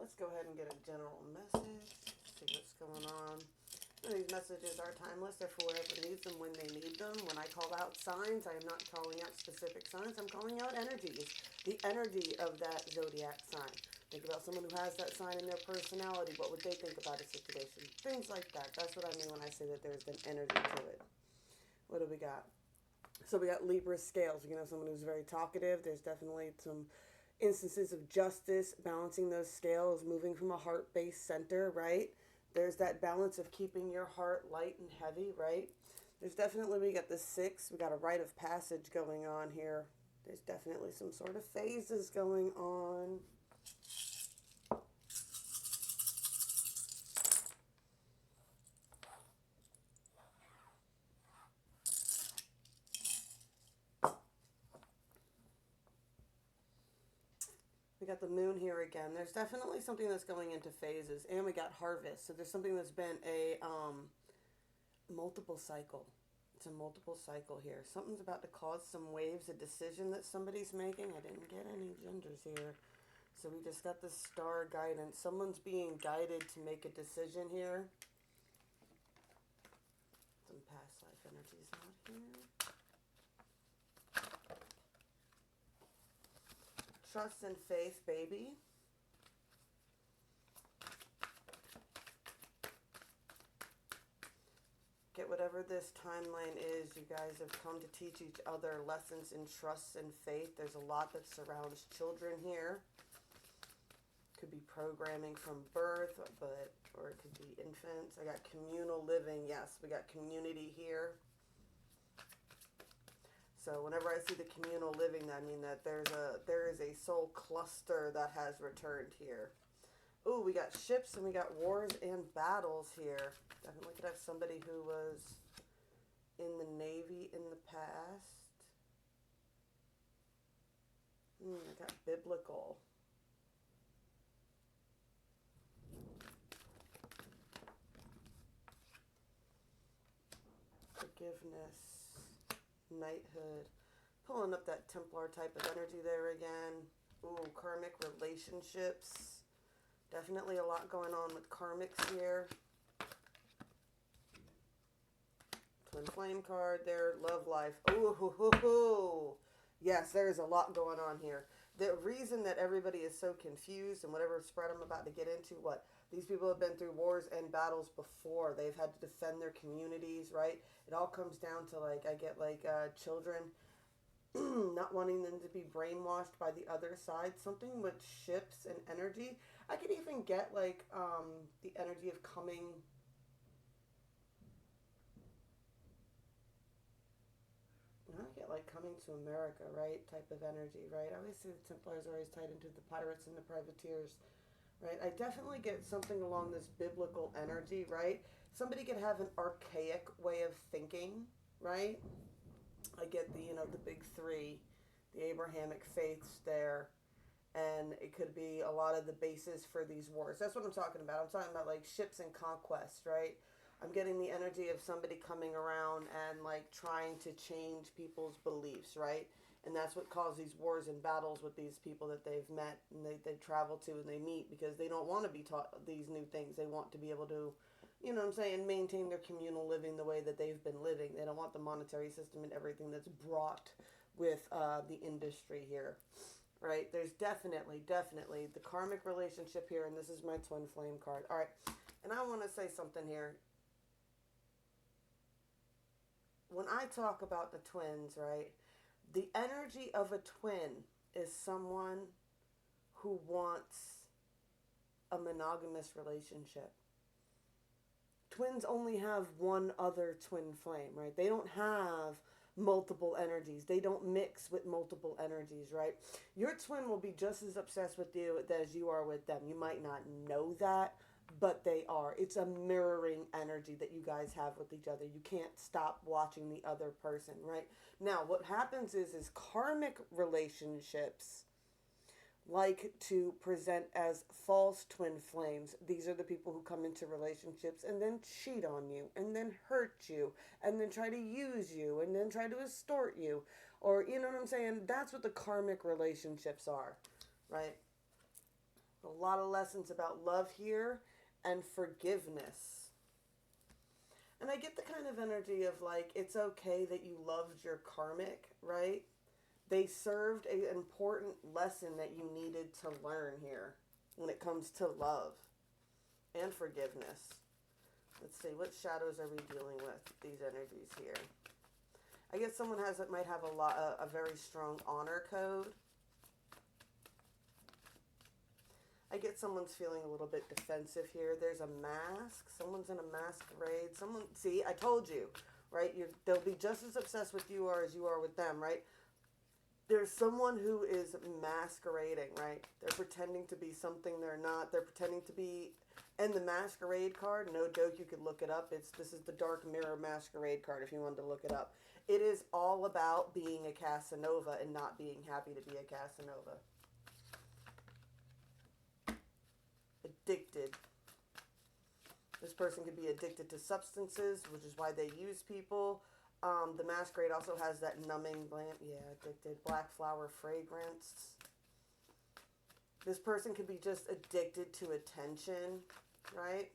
let's go ahead and get a general message. See what's going on. And these messages are timeless. They're for whoever needs them when they need them. When I call out signs, I am not calling out specific signs. I'm calling out energies. The energy of that zodiac sign. Think about someone who has that sign in their personality. What would they think about a situation? Things like that. That's what I mean when I say that there's an energy to it. What do we got? So we got Libra scales. You know, someone who's very talkative. There's definitely some instances of justice, balancing those scales, moving from a heart-based center, right? There's that balance of keeping your heart light and heavy, right? There's definitely, we got the 6, we got a rite of passage going on here. There's definitely some sort of phases going on. We got the moon here again. There's definitely something that's going into phases. And we got harvest. So there's something that's been a multiple cycle. It's a multiple cycle here. Something's about to cause some waves, a decision that somebody's making. I didn't get any genders here. So we just got the star guidance. Someone's being guided to make a decision here. Some past life energies out here. Trust and faith, baby. Get whatever this timeline is, you guys have come to teach each other lessons in trust and faith. There's a lot that surrounds children here. Could be programming from birth, or it could be infants. I got communal living. Yes, we got community here. So whenever I see the communal living, I mean that there is a soul cluster that has returned here. Ooh, we got ships and we got wars and battles here. Definitely could have somebody who was in the Navy in the past. I got biblical. Forgiveness. Knighthood. Pulling up that Templar type of energy there again. Ooh, karmic relationships. Definitely a lot going on with karmics here. Twin flame card there. Love life. Ooh, hoo, hoo, hoo. Yes, there's a lot going on here. The reason that everybody is so confused and whatever spread I'm about to get into, these people have been through wars and battles before. They've had to defend their communities, right? It all comes down to, I get, children not wanting them to be brainwashed by the other side. Something with ships and energy. I could even get, the energy of coming... I get, coming to America, right? Type of energy, right? I always see the Templars are always tied into the pirates and the privateers. Right, I definitely get something along this biblical energy, right? Somebody could have an archaic way of thinking, right? I get the big 3, the Abrahamic faiths there, and it could be a lot of the basis for these wars. That's what I'm talking about. I'm talking about ships and conquest, right? I'm getting the energy of somebody coming around and trying to change people's beliefs, right? And that's what caused these wars and battles with these people that they've met and they travel to and they meet, because they don't want to be taught these new things. They want to be able to, maintain their communal living the way that they've been living. They don't want the monetary system and everything that's brought with the industry here, right? There's definitely the karmic relationship here, and this is my twin flame card. All right, and I want to say something here. When I talk about the twins, right? The energy of a twin is someone who wants a monogamous relationship. Twins only have one other twin flame, right? They don't have multiple energies. They don't mix with multiple energies, right? Your twin will be just as obsessed with you as you are with them. You might not know that, but they are. It's a mirroring energy that you guys have with each other. You can't stop watching the other person, right? Now, what happens is karmic relationships like to present as false twin flames. These are the people who come into relationships and then cheat on you and then hurt you and then try to use you and then try to extort you. Or, you know what I'm saying? That's what the karmic relationships are, right? The A lot of lessons about love here and forgiveness. And I get the kind of energy of like, it's okay that you loved your karmic, right? They served an important lesson that you needed to learn here when it comes to love and forgiveness. Let's see, what shadows are we dealing with, these energies here? I guess someone might have a very strong honor code. I get someone's feeling a little bit defensive here. There's a mask. Someone's in a masquerade. See, I told you, right? They'll be just as obsessed with you as you are with them, right? There's someone who is masquerading, right? They're pretending to be something they're not. They're pretending to be, and the masquerade card, no joke, you could look it up. This is the Dark Mirror masquerade card if you wanted to look it up. It is all about being a Casanova and not being happy to be a Casanova. Addicted. This person could be addicted to substances, which is why they use people. The masquerade also has that numbing lamp. Yeah, addicted. Black flower fragrance. This person could be just addicted to attention, right?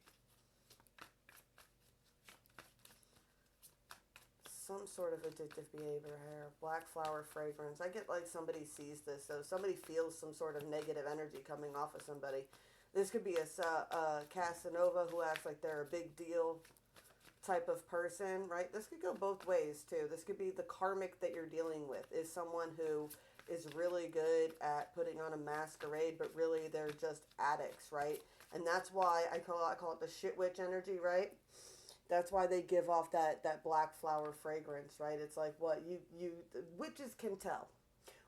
Some sort of addictive behavior here. Black flower fragrance. I get like somebody sees this, so somebody feels some sort of negative energy coming off of somebody. This could be a Casanova who acts like they're a big deal type of person, right? This could go both ways too. This could be the karmic that you're dealing with is someone who is really good at putting on a masquerade, but really they're just addicts, right? And that's why I call it the shit witch energy, right? That's why they give off that black flower fragrance, right? It's like what witches can tell.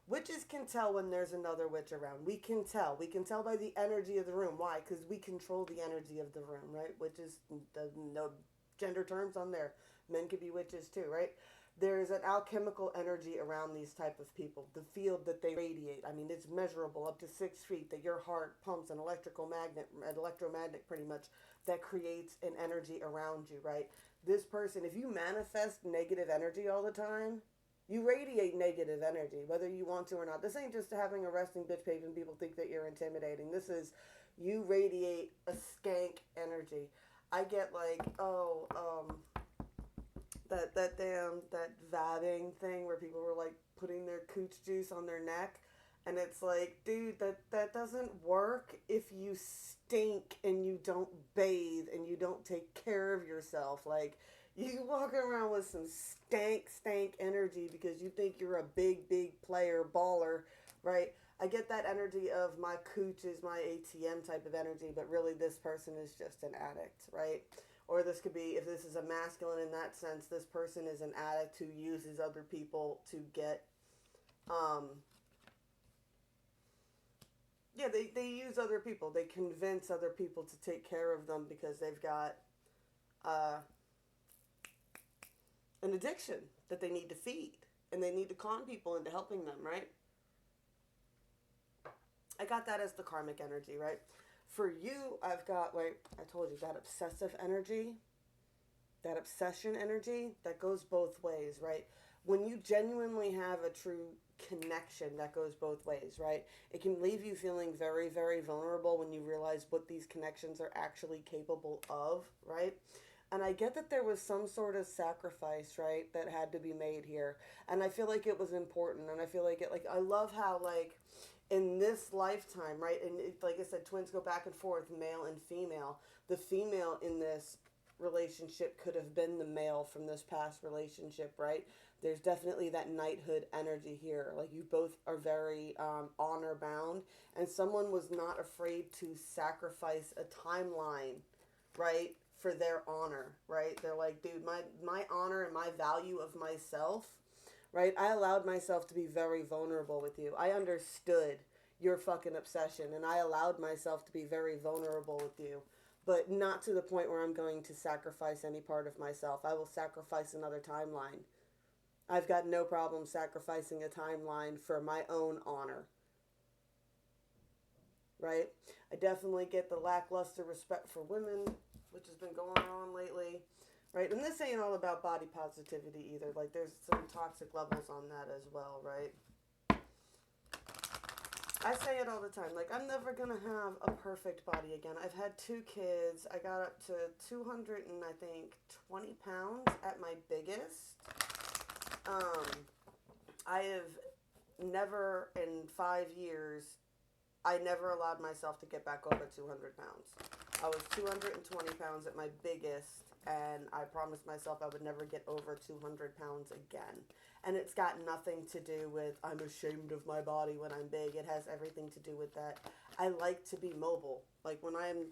Witches can tell when there's another witch around. We can tell. We can tell by the energy of the room. Why? Because we control the energy of the room, right? Witches, no gender terms on there. Men could be witches too, right? There's an alchemical energy around these type of people. The field that they radiate, I mean, it's measurable up to 6 feet, that your heart pumps an electromagnet pretty much, that creates an energy around you, right? This person, if you manifest negative energy all the time, you radiate negative energy, whether you want to or not. This ain't just having a resting bitch page and people think that you're intimidating. This is, you radiate a skank energy. I get like, that vabbing thing where people were like putting their cooch juice on their neck. And it's like, dude, that doesn't work if you stink and you don't bathe and you don't take care of yourself. Like, you walk around with some stank energy because you think you're a big player, baller, right? I get that energy of my cooch is my ATM type of energy, but really this person is just an addict, right? Or this could be, if this is a masculine in that sense, this person is an addict who uses other people to get, they use other people. They convince other people to take care of them because they've got an addiction that they need to feed. And they need to con people into helping them, right? I got that as the karmic energy, right? For you, I've got, like I told you, that obsessive energy, that obsession energy, that goes both ways, right? When you genuinely have a true connection, that goes both ways, right? It can leave you feeling very, very vulnerable when you realize what these connections are actually capable of, right? And I get that there was some sort of sacrifice, right, that had to be made here. And I feel like it was important. And I feel like I love how, like, in this lifetime, right, and like I said, twins go back and forth, male and female. The female in this relationship could have been the male from this past relationship, right? There's definitely that knighthood energy here. Like, you both are very honor bound, and someone was not afraid to sacrifice a timeline, right, for their honor, right? They're like, dude, my honor and my value of myself, right? I allowed myself to be very vulnerable with you. I understood your fucking obsession, and I allowed myself to be very vulnerable with you, but not to the point where I'm going to sacrifice any part of myself. I will sacrifice another timeline. I've got no problem sacrificing a timeline for my own honor, right? I definitely get the lackluster respect for women, which has been going on lately. Right, and this ain't all about body positivity either. Like, there's some toxic levels on that as well, right? I say it all the time. Like, I'm never going to have a perfect body again. I've had 2 kids. I got up to 200 and I think 20 pounds at my biggest. I have never in 5 years, I never allowed myself to get back over 200 pounds. I was 220 pounds at my biggest, and I promised myself I would never get over 200 pounds again. And it's got nothing to do with I'm ashamed of my body when I'm big. It has everything to do with that. I like to be mobile. Like when I'm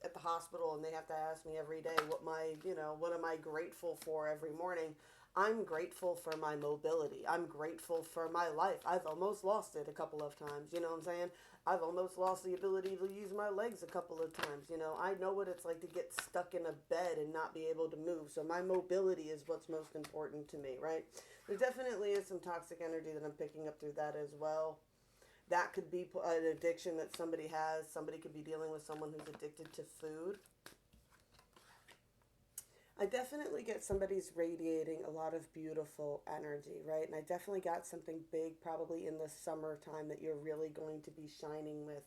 at the hospital and they have to ask me every day what am I grateful for every morning? I'm grateful for my mobility. I'm grateful for my life. I've almost lost it a couple of times. You know what I'm saying? I've almost lost the ability to use my legs a couple of times. You know, I know what it's like to get stuck in a bed and not be able to move. So my mobility is what's most important to me, right? There definitely is some toxic energy that I'm picking up through that as well. That could be an addiction that somebody has. Somebody could be dealing with someone who's addicted to food. I definitely get somebody's radiating a lot of beautiful energy, right? And I definitely got something big probably in the summertime that you're really going to be shining with.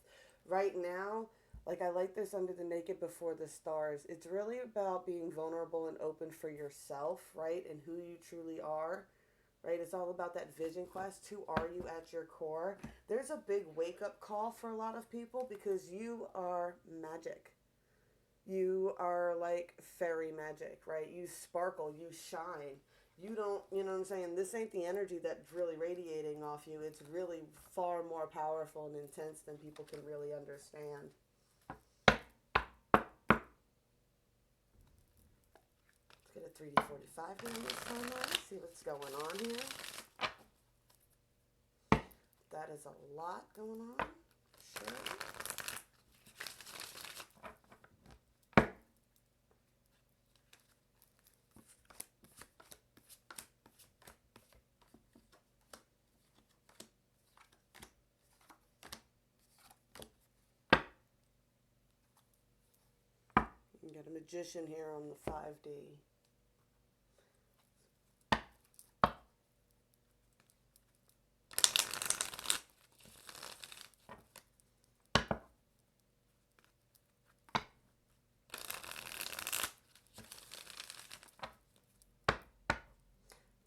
Right now, like I like this under the naked before the stars. It's really about being vulnerable and open for yourself, right? And who you truly are, right? It's all about that vision quest. Who are you at your core? There's a big wake up call for a lot of people because you are magic. You are like fairy magic, right? You sparkle, you shine. You don't, you know what I'm saying? This ain't the energy that's really radiating off you. It's really far more powerful and intense than people can really understand. Let's get a 3D45 here this time. Let's see what's going on here. That is a lot going on. Sure. You got a magician here on the 5D.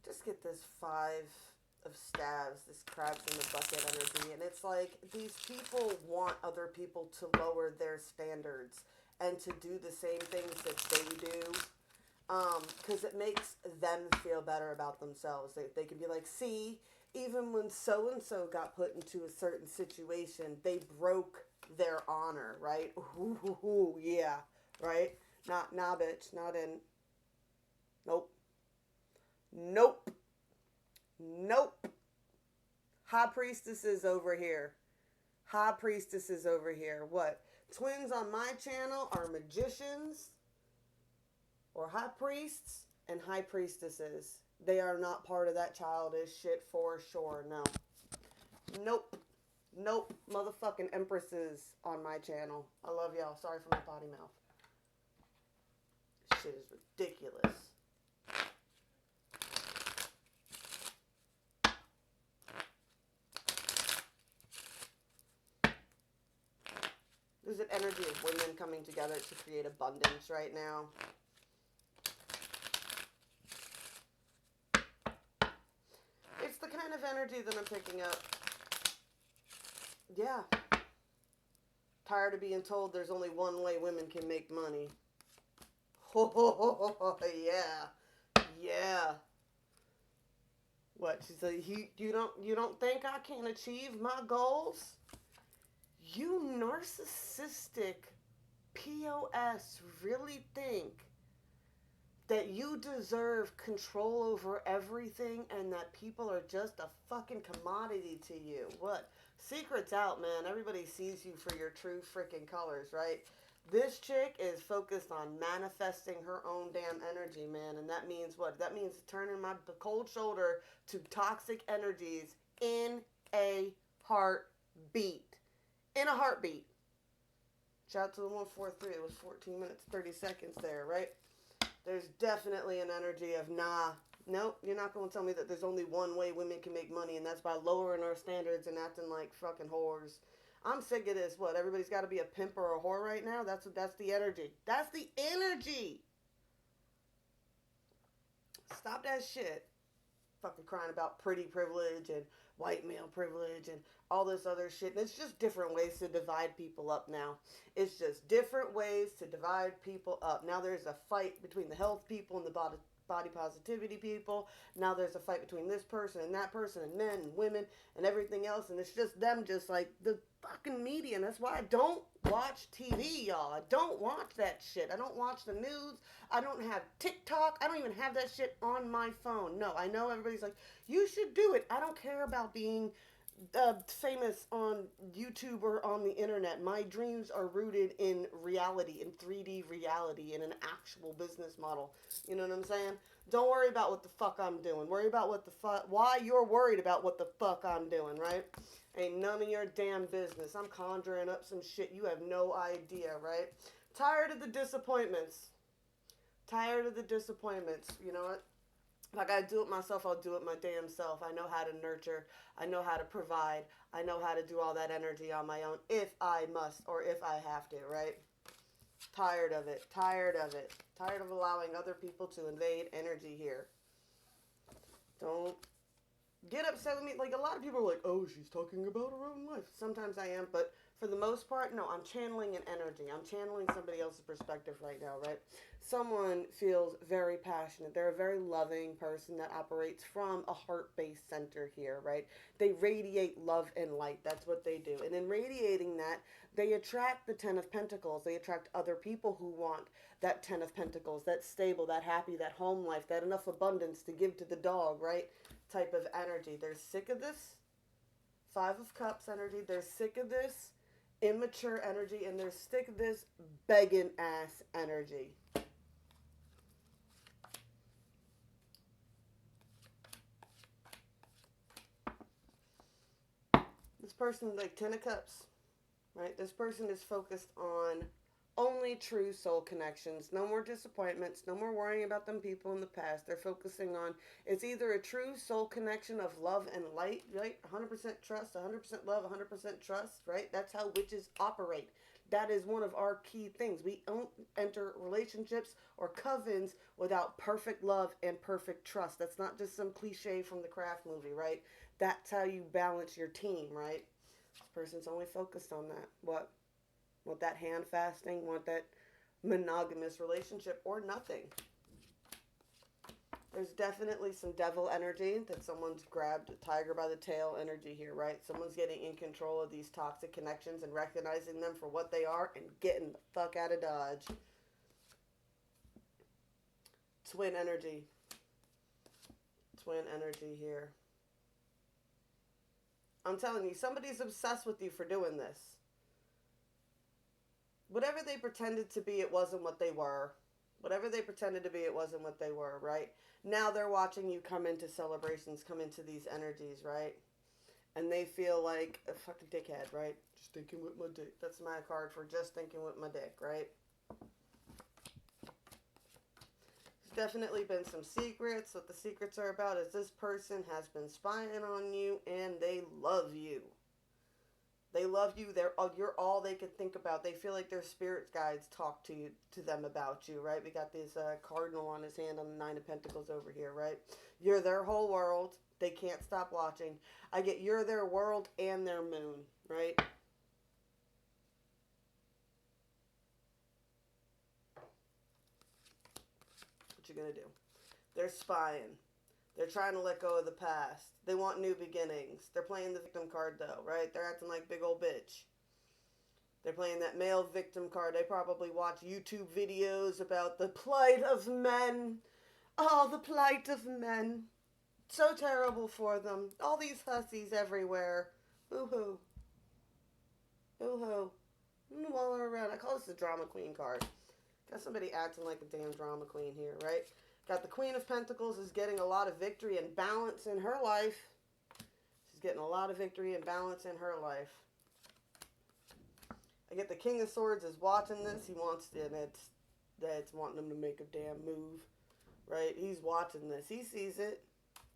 Just get this 5 of staves, this crabs in the bucket energy, and it's like these people want other people to lower their standards and to do the same things that they do, because it makes them feel better about themselves. They can be like, see, even when so-and-so got put into a certain situation, they broke their honor, right? Ooh, yeah, right? Nah, bitch, not in. Nope. Nope. Nope. High priestesses over here. High priestesses over here. What? Twins on my channel are magicians or high priests and high priestesses. They are not part of that childish shit for sure. No. Nope. Nope. Motherfucking empresses on my channel. I love y'all. Sorry for my potty mouth. Shit is ridiculous. There's an energy of women coming together to create abundance right now. It's the kind of energy that I'm picking up. Yeah. Tired of being told there's only one way women can make money. Oh, yeah. Yeah. What? She's like, you don't think I can achieve my goals? You narcissistic POS really think that you deserve control over everything and that people are just a fucking commodity to you? What? Secret's out, man. Everybody sees you for your true freaking colors, right? This chick is focused on manifesting her own damn energy, man. And that means what? That means turning my cold shoulder to toxic energies in a heartbeat. In a heartbeat. Shout out to the 143. It was 14 minutes, 30 seconds there, right? There's definitely an energy of, nah, Nope, you're not going to tell me that there's only one way women can make money, and that's by lowering our standards and acting like fucking whores. I'm sick of this. What? Everybody's got to be a pimp or a whore right now? That's the energy. That's the energy. Stop that shit. Fucking crying about pretty privilege and white male privilege and all this other shit. And it's just different ways to divide people up now. It's just different ways to divide people up. Now there's a fight between the health people and the body positivity people. Now there's a fight between this person and that person and men and women and everything else. And it's just them just like the fucking media. And that's why I don't watch TV, y'all. I don't watch that shit. I don't watch the news. I don't have TikTok. I don't even have that shit on my phone. No, I know everybody's like, you should do it. I don't care about being famous on YouTube or on the internet. My dreams are rooted in reality, in 3D reality, in an actual business model. You know what I'm saying? Don't worry about what the fuck I'm doing. Worry about what the fuck, why you're worried about what the fuck I'm doing, right? Ain't none of your damn business. I'm conjuring up some shit you have no idea, right? Tired of the disappointments. Tired of the disappointments. You know what? If I gotta do it myself, I'll do it my damn self. I know how to nurture. I know how to provide. I know how to do all that energy on my own if I must or if I have to, right? Tired of it. Tired of it. Tired of allowing other people to invade energy here. Don't get upset with me. Like, a lot of people are like, oh, she's talking about her own life. Sometimes I am, but for the most part, no, I'm channeling an energy. I'm channeling somebody else's perspective right now, right? Someone feels very passionate. They're a very loving person that operates from a heart-based center here, right? They radiate love and light. That's what they do. And in radiating that, they attract the Ten of Pentacles. They attract other people who want that Ten of Pentacles, that stable, that happy, that home life, that enough abundance to give to the dog, right? Type of energy. They're sick of this Five of Cups energy. They're sick of this immature energy, and they're sick of this begging ass energy. This person, like 10 of Cups, right? This person is focused on only true soul connections. No more disappointments. No more worrying about them people in the past. They're focusing on, it's either a true soul connection of love and light, right? 100% trust, 100% love, 100% trust, right? That's how witches operate. That is one of our key things. We don't enter relationships or covens without perfect love and perfect trust. That's not just some cliche from the Craft movie, right? That's how you balance your team, right? This person's only focused on that. What? Want that hand fasting? Want that monogamous relationship or nothing? There's definitely some devil energy that someone's grabbed a tiger by the tail energy here, right? Someone's getting in control of these toxic connections and recognizing them for what they are and getting the fuck out of Dodge. Twin energy. Twin energy here. I'm telling you, somebody's obsessed with you for doing this. Whatever they pretended to be, it wasn't what they were. Whatever they pretended to be, it wasn't what they were, right? Now they're watching you come into celebrations, come into these energies, right? And they feel like a fucking dickhead, right? Just thinking with my dick. That's my card for just thinking with my dick, right? There's definitely been some secrets. What the secrets are about is this person has been spying on you and they love you. They love you. You're all they can think about. They feel like their spirit guides talk to them about you, right? We got this cardinal on his hand on the Nine of Pentacles over here, right? You're their whole world. They can't stop watching. I get you're their world and their moon, right? What you gonna do? They're spying. They're trying to let go of the past. They want new beginnings. They're playing the victim card, though, right? They're acting like big old bitch. They're playing that male victim card. They probably watch YouTube videos about the plight of men. Oh, the plight of men. So terrible for them. All these hussies everywhere. Boo-hoo. Boo-hoo. While they're around. I call this the drama queen card. Got somebody acting like a damn drama queen here, right? Got the Queen of Pentacles is getting a lot of victory and balance in her life. She's getting a lot of victory and balance in her life. I get the King of Swords is watching this. He wants to, and it's wanting him to make a damn move. right? He's watching this. He sees it.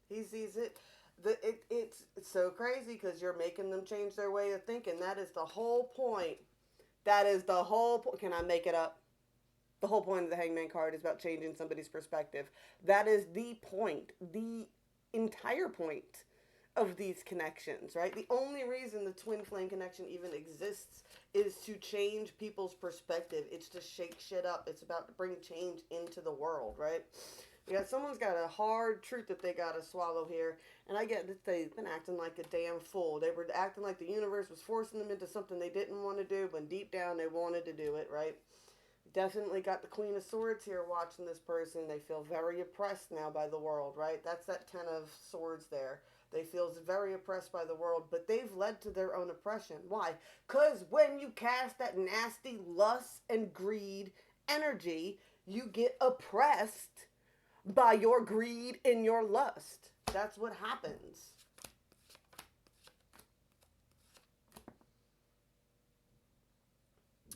He sees it. It's so crazy because you're making them change their way of thinking. That is the whole point. That is the whole point. Can I make it up? The whole point of the Hangman card is about changing somebody's perspective. That is the point. The entire point of these connections, right? The only reason the twin flame connection even exists is to change people's perspective. It's to shake shit up. It's about to bring change into the world, right? Yeah, someone's got a hard truth that they gotta swallow here, and I get that they've been acting like a damn fool. They were acting like the universe was forcing them into something they didn't want to do, but deep down they wanted to do it, right? Definitely got the Queen of Swords here watching this person. They feel very oppressed now by the world, right? That's that Ten of Swords there. They feel very oppressed by the world, but they've led to their own oppression. Why? Because when you cast that nasty lust and greed energy, you get oppressed by your greed and your lust. That's what happens.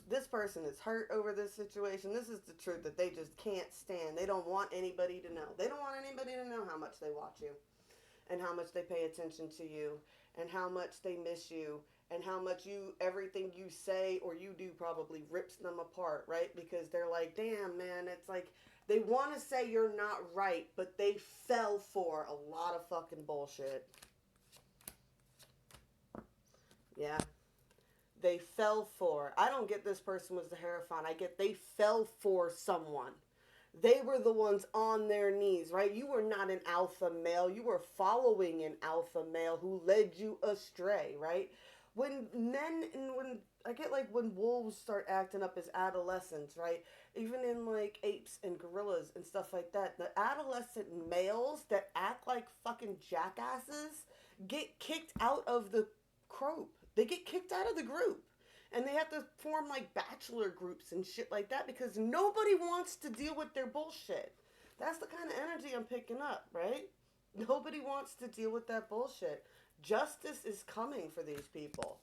This person is hurt over this situation. This is the truth that they just can't stand. They don't want anybody to know. They don't want anybody to know how much they watch you and how much they pay attention to you and how much they miss you and how much everything you say or you do probably rips them apart, right? Because they're like, damn, man, it's like they want to say you're not right, but they fell for a lot of fucking bullshit. Yeah. They fell for. I don't get this person was the Hierophant. I get they fell for someone. They were the ones on their knees, right? You were not an alpha male. You were following an alpha male who led you astray, right? When men and when I get like when wolves start acting up as adolescents, right? Even in like apes and gorillas and stuff like that, the adolescent males that act like fucking jackasses get kicked out of the group. They get kicked out of the group. And they have to form like bachelor groups and shit like that because nobody wants to deal with their bullshit. That's the kind of energy I'm picking up, right? Nobody wants to deal with that bullshit. Justice is coming for these people.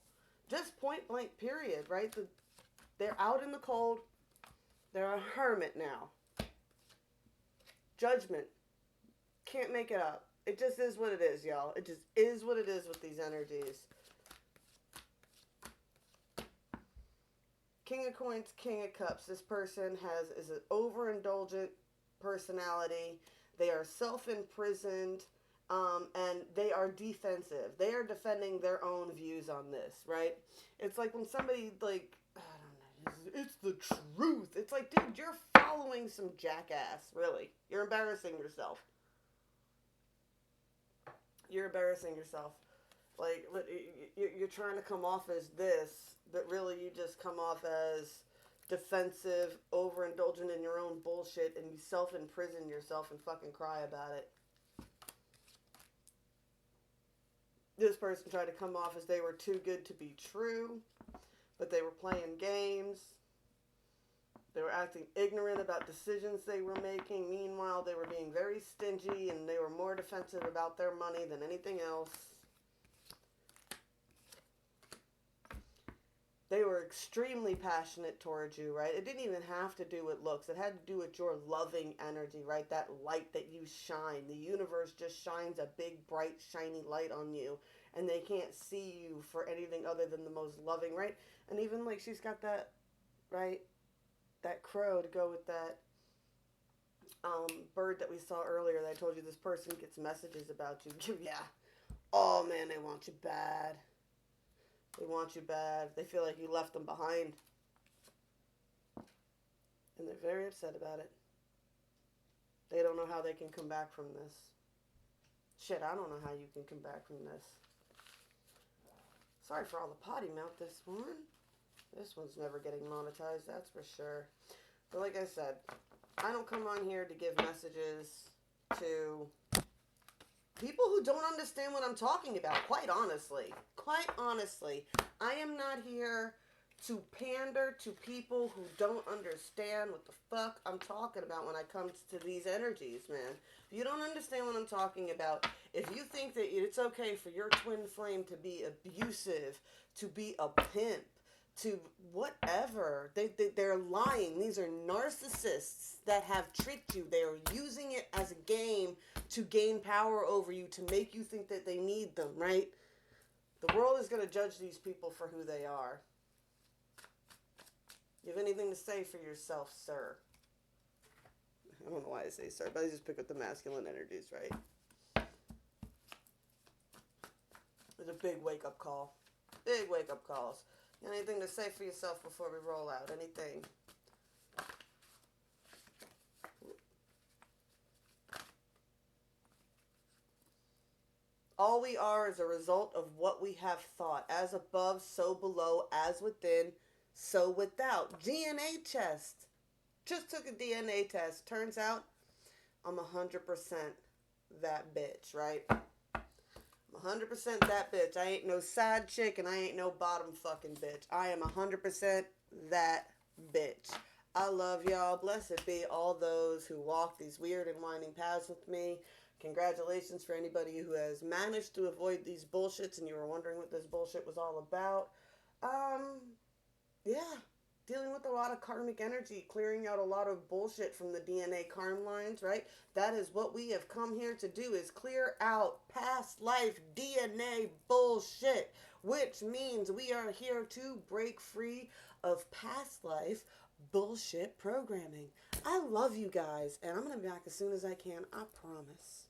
Just point blank period, right? They're out in the cold. They're a hermit now. Judgment. Can't make it up. It just is what it is, y'all. It just is what it is with these energies. King of Coins, King of Cups. This person is an overindulgent personality. They are self-imprisoned, and they are defensive. They are defending their own views on this, right? It's like when somebody, like, I don't know, it's the truth. It's like, dude, you're following some jackass, really. You're embarrassing yourself. You're embarrassing yourself. Like, you're trying to come off as this, but really you just come off as defensive, overindulgent in your own bullshit, and you self-imprison yourself and fucking cry about it. This person tried to come off as they were too good to be true, but they were playing games. They were acting ignorant about decisions they were making. Meanwhile, they were being very stingy, and they were more defensive about their money than anything else. They were extremely passionate towards you, right? It didn't even have to do with looks. It had to do with your loving energy, right? That light that you shine. The universe just shines a big, bright, shiny light on you. And they can't see you for anything other than the most loving, right? And even, like, she's got that, right? That crow to go with that bird that we saw earlier that I told you this person gets messages about you. Yeah. Oh, man, they want you bad. They want you bad. They feel like you left them behind. And they're very upset about it. They don't know how they can come back from this. Shit, I don't know how you can come back from this. Sorry for all the potty mouth this one. This one's never getting monetized, that's for sure. But like I said, I don't come on here to give messages to people who don't understand what I'm talking about, quite honestly. Quite honestly. I am not here to pander to people who don't understand what the fuck I'm talking about when I come to these energies, man. If you don't understand what I'm talking about, if you think that it's okay for your twin flame to be abusive, to be a pimp, to whatever. They're lying. These are narcissists that have tricked you. They are using it as a game to gain power over you, to make you think that they need them, right? The world is going to judge these people for who they are. You have anything to say for yourself, sir? I don't know why I say sir, but I just pick up the masculine energies, right? It's a big wake-up call. Big wake-up calls. Anything to say for yourself before we roll out? Anything? All we are is a result of what we have thought. As above, so below. As within, so without. DNA test. Just took a DNA test. Turns out I'm 100% that bitch, right? I'm 100% that bitch. I ain't no side chick and I ain't no bottom fucking bitch. I am 100% that bitch. I love y'all. Blessed be all those who walk these weird and winding paths with me. Congratulations for anybody who has managed to avoid these bullshits and you were wondering what this bullshit was all about. Yeah. Dealing with a lot of karmic energy, clearing out a lot of bullshit from the DNA karm lines, right? That is what we have come here to do, is clear out past life DNA bullshit, which means we are here to break free of past life bullshit programming. I love you guys, and I'm going to be back as soon as I can, I promise.